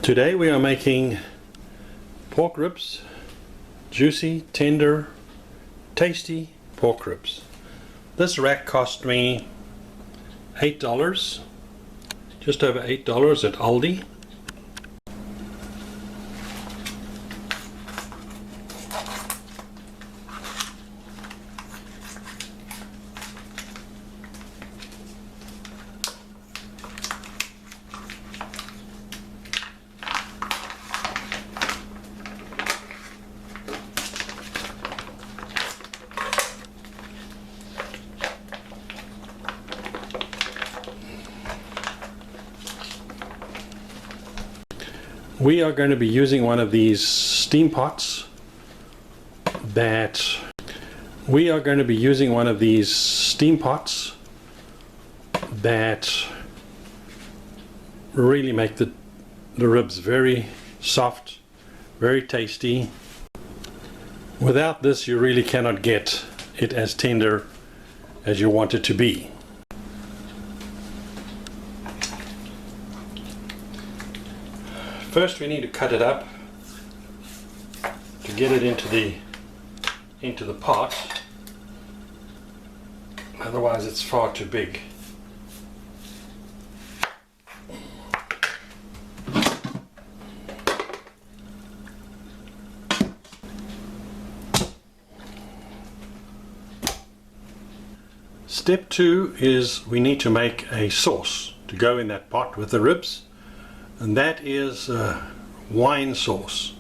Today we are making pork ribs, juicy, tender, tasty pork ribs. This rack cost me $8, just over $8 at Aldi. We are going to be using one of these steam pots that really make the ribs very soft, very tasty. Without this, you really cannot get it as tender as you want it to be. First we need to cut it up to get it into the pot, otherwise it's far too big. Step 2 is we need to make a sauce to go in that pot with the ribs. And that is wine sauce.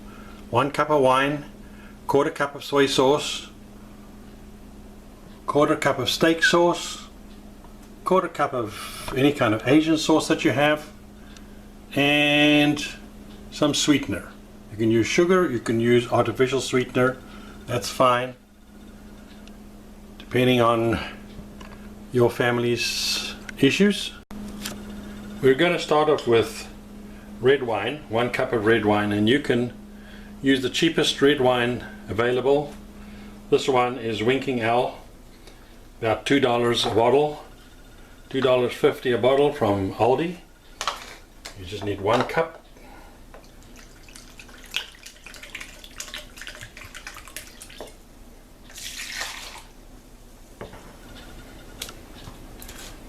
1 cup of wine, 1/4 cup of soy sauce, 1/4 cup of steak sauce, 1/4 cup of any kind of Asian sauce that you have, and some sweetener. You can use sugar, you can use artificial sweetener, that's fine, depending on your family's issues. We're going to start off with red wine, 1 cup of red wine, and you can use the cheapest red wine available. This one is Winking Owl, about $2 a bottle, $2.50 a bottle from Aldi. You just need 1 cup.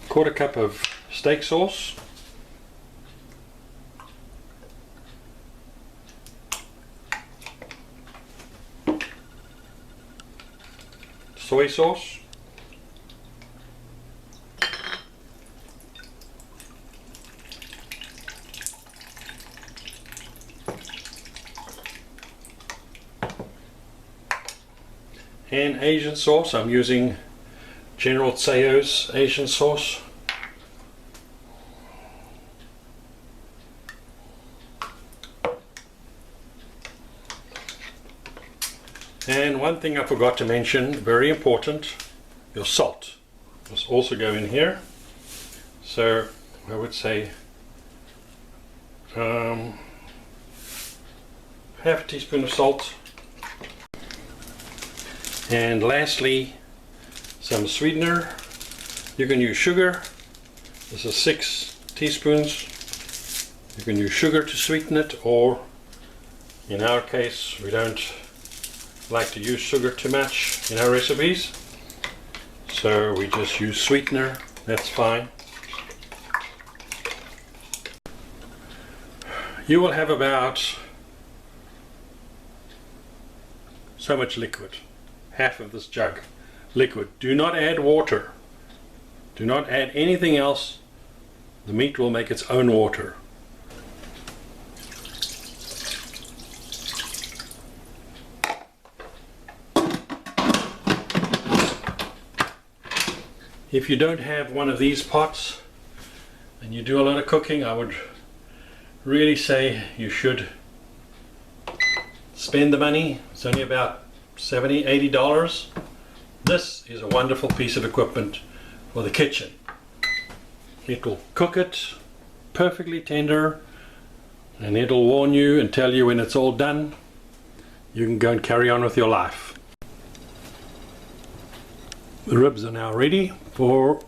Quarter cup of steak sauce. Soy sauce, and Asian sauce. I'm using General Tseo's Asian sauce. And one thing I forgot to mention, very important, your salt must also go in here. So I would say half a teaspoon of salt. And lastly, some sweetener. You can use sugar. This is 6 teaspoons. You can use sugar to sweeten it, or in our case, we don't like to use sugar too much in our recipes, so we just use sweetener, that's fine. You will have about so much liquid, half of this jug liquid. Do not add water, do not add anything else. The meat will make its own water. If you don't have one of these pots and you do a lot of cooking, I would really say you should spend the money. It's only about $70, $80. This is a wonderful piece of equipment for the kitchen. It will cook it perfectly tender, and it'll warn you and tell you when it's all done. You can go and carry on with your life. The ribs are now ready for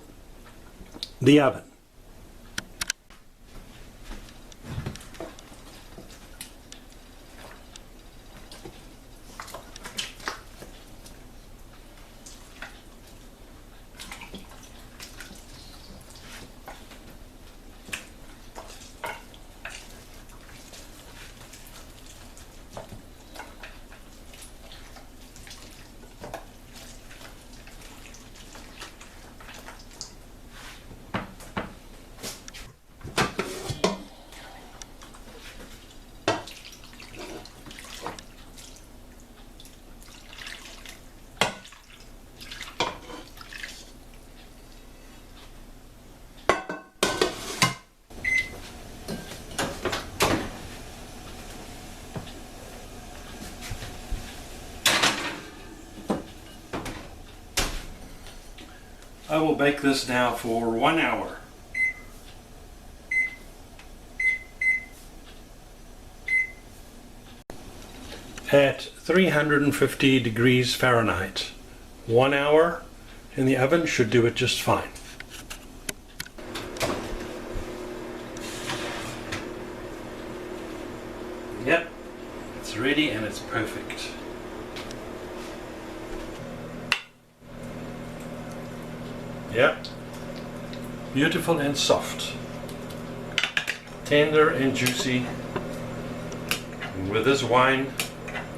the oven. I will bake this now for 1 hour. At 350 degrees Fahrenheit. 1 hour in the oven should do it just fine. Yep, it's ready and it's perfect. Yep, beautiful and soft, tender and juicy. And with this wine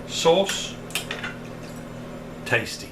sauce, tasty.